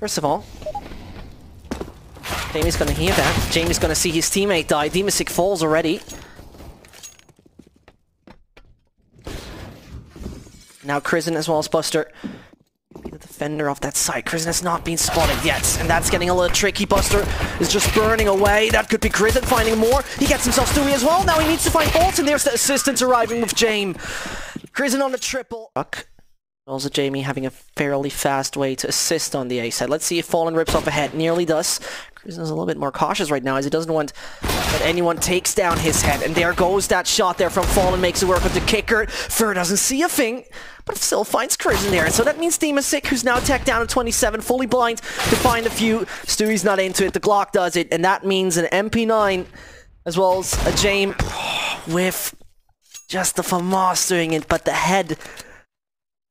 First of all, Jamie's gonna hear that. Jamie's gonna see his teammate die. Dimasic falls already. Now Krisen as well as Buster. Be the defender off that side. Krisen has not been spotted yet, and that's getting a little tricky. Buster is just burning away. That could be Krisen finding more. He gets himself Stewie as well. Now he needs to find Bolt, and there's the assistance arriving with Jame. Krisen on the triple. Also Jamie having a fairly fast way to assist on the A side. Let's see if Fallen rips off a head. Nearly does. Krisen is a little bit more cautious right now as he doesn't want that anyone takes down his head. And there goes that shot there from Fallen. Makes it work with the kicker. Fur doesn't see a thing, but still finds Krisen there. And so that means Dimasic, who's now tech down at 27, fully blind to find a few. Stewie's not into it. The Glock does it. And that means an MP9 as well as a Jame with just the FAMAS doing it. But the head...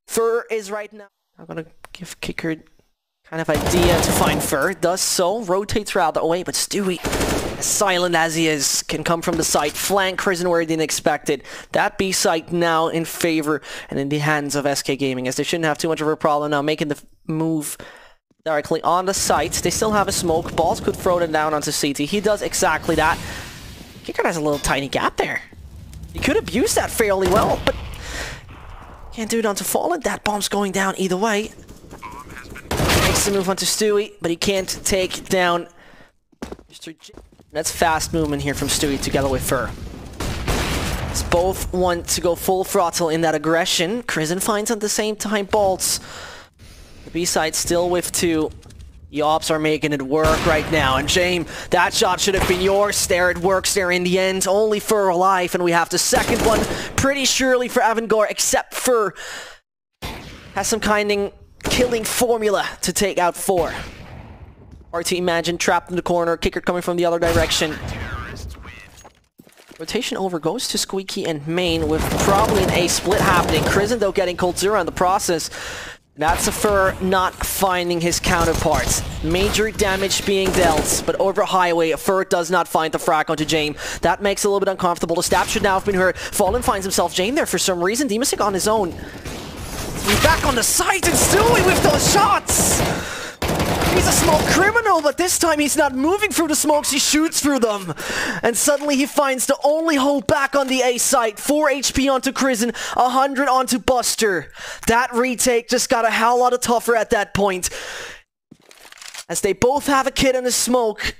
Fur is right now. I'm gonna give Kicker kind of idea to find Fur. Does so, rotates her out the way, but Stewie, as silent as he is, can come from the side, flank Krisen where he didn't expect it. That B site now in favor and in the hands of SK Gaming, as they shouldn't have too much of a problem now making the move directly on the site. They still have a smoke. Balls could throw them down onto CT. He does exactly that. Kicker has a little tiny gap there. He could abuse that fairly well, but can't do it onto Fallen. That bomb's going down either way. Makes the move onto Stewie, but he can't take down Mr. J. That's fast movement here from Stewie together with Fur. As both want to go full throttle in that aggression. Krisen finds at the same time Bolts. The B side still with 2. The ops are making it work right now, and Jame, that shot should have been yours there. It works there in the end. Only Fur alive, and we have the second one pretty surely for Avangar, except Fur has some kind of killing formula to take out 4. Hard to imagine, trapped in the corner, Kicker coming from the other direction. Rotation over goes to Squeaky and Main with probably an A split happening. Krisen though getting cold zero in the process. That's a Fur not finding his counterparts. Major damage being dealt, but over Highway, Fur does not find the frag onto Jame. That makes it a little bit uncomfortable. The stab should now have been heard. Fallen finds himself Jame there for some reason. Dimasic on his own. He's back on the site and Stewie with those shots! He's a small criminal, but this time he's not moving through the smokes, he shoots through them. And suddenly he finds the only hole back on the A site. 4 HP onto Krisen, 100 onto Buster. That retake just got a hell lot of tougher at that point. As they both have a kid in the smoke.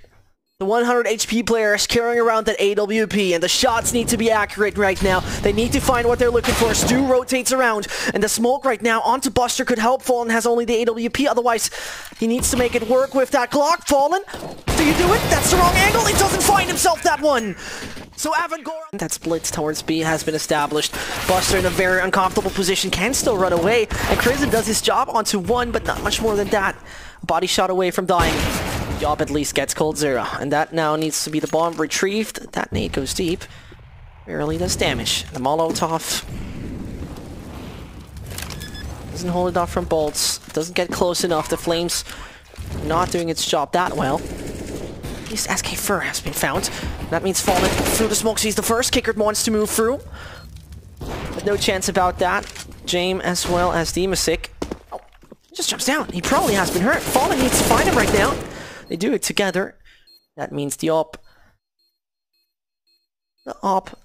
The 100 HP player is carrying around that AWP, and the shots need to be accurate right now. They need to find what they're looking for. Stu rotates around, and the smoke right now onto Buster could help. Fallen has only the AWP, otherwise he needs to make it work with that Glock. Fallen, do you do it? That's the wrong angle. He doesn't find himself that one. So Avangar, that splits towards B has been established. Buster in a very uncomfortable position, can still run away, and Krisen does his job onto 1, but not much more than that. Body shot away from dying. Job at least gets cold zero, and that now needs to be the bomb retrieved. That nade goes deep. Barely does damage. The Molotov doesn't hold it off from bolts. Doesn't get close enough. The flames not doing its job that well. At least SK Fur has been found. That means Fallen through the smoke. He's the first. Kicker wants to move through, but no chance about that. Jame as well as Dimasic. Oh, he just jumps down. He probably has been hurt. Fallen needs to find him right now. They do it together. That means the op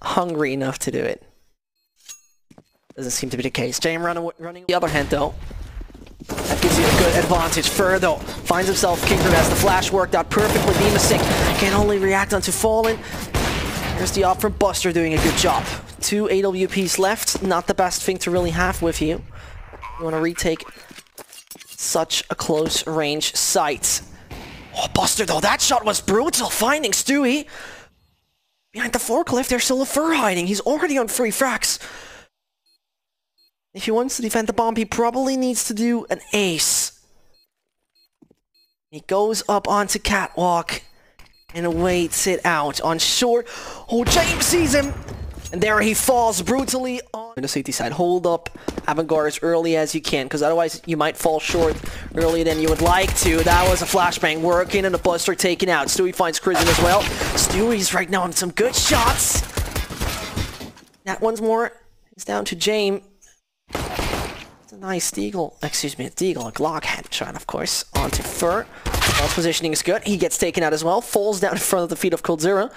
hungry enough to do it. Doesn't seem to be the case. Jame running the other hand though. That gives you a good advantage. Fur though finds himself Kicker as the flash worked out perfectly. Dimasic can only react onto Fallen. There's the op from Buster doing a good job. 2 AWPs left. Not the best thing to really have with you. You want to retake such a close range site. Oh, Buster though, that shot was brutal, finding Stewie. Behind the forklift, there's still a Fur hiding. He's already on 3 frags. If he wants to defend the bomb, he probably needs to do an ace. He goes up onto Catwalk and waits it out on short. Oh, James sees him. And there he falls brutally on the CT side. Hold up Avangar as early as you can, because otherwise you might fall short earlier than you would like to. That was a flashbang working and a Buster taken out. Stewie finds Krisen as well. Stewie's right now on some good shots. That one's more. It's down to Jame. Nice Deagle, excuse me, Deagle, a Glock headshot, of course, onto Fur. Ball's positioning is good. He gets taken out as well, falls down in front of the feet of coldzera.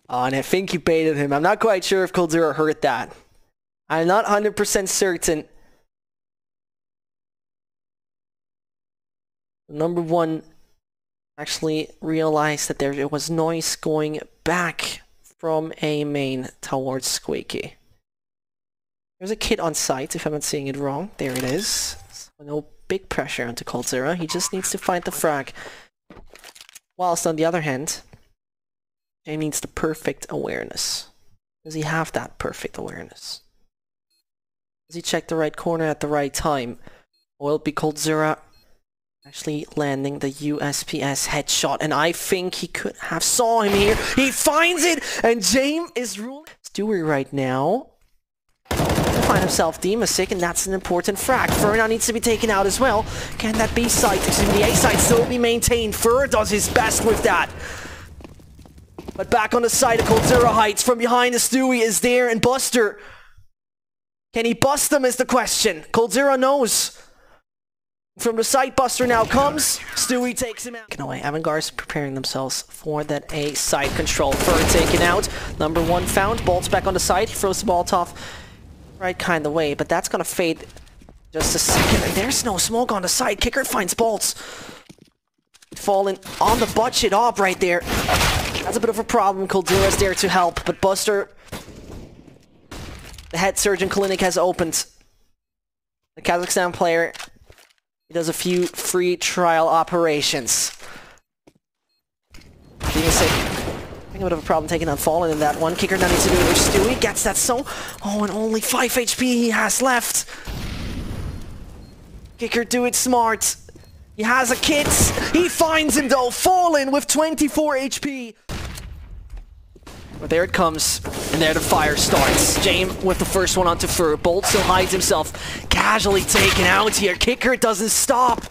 Oh, and I think he baited him. I'm not quite sure if coldzera heard that. I'm not 100% certain. Number one actually realized that there was noise going back from A main towards Squeaky. There's a kid on site, if I'm not seeing it wrong. There it is. So no big pressure onto coldzera. He just needs to find the frag. Whilst on the other hand, Jay needs the perfect awareness. Does he have that perfect awareness? Does he check the right corner at the right time? Or will it be coldzera actually landing the USPS headshot? And I think he could have saw him here. He finds it! And James is ruling. Stewie right now find himself demasic, and that's an important frag. Fur now needs to be taken out as well. Can that B site, excuse me, the A site still be maintained? Fur does his best with that. But back on the side of coldzera Heights, from behind the Stewie is there, and Buster. Can he bust them is the question. coldzera knows. From the site, Buster now comes. Stewie takes him out. Away. Avangar's preparing themselves for that A site control. Fur taken out. Number one found. Bolt's back on the side. He throws the ball off right kind of way, but that's gonna fade just a second. And there's no smoke on the side. Kicker finds Bolts. Falling on the butt shit up right there. That's a bit of a problem. coldzera's there to help, but Buster, the head surgeon clinic has opened. The Kazakhstan player, he does a few free trial operations. Being sick. A bit of a problem taking on Fallen in that one. Kicker now needs to do it with Stewie. Gets that so. Oh, and only 5 HP he has left. Kicker, do it smart. He has a kit. He finds him though. Fallen with 24 HP. But there it comes. And there the fire starts. James with the first one onto Fur. Bolt still hides himself. Casually taken out here. Kicker doesn't stop.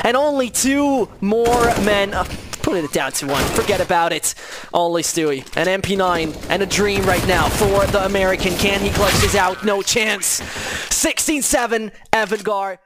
And only 2 more men. Put it down to 1. Forget about it. Only Stewie. An MP9 and a dream right now for the American. Can he clutch this out? No chance. 16-7. Avangar.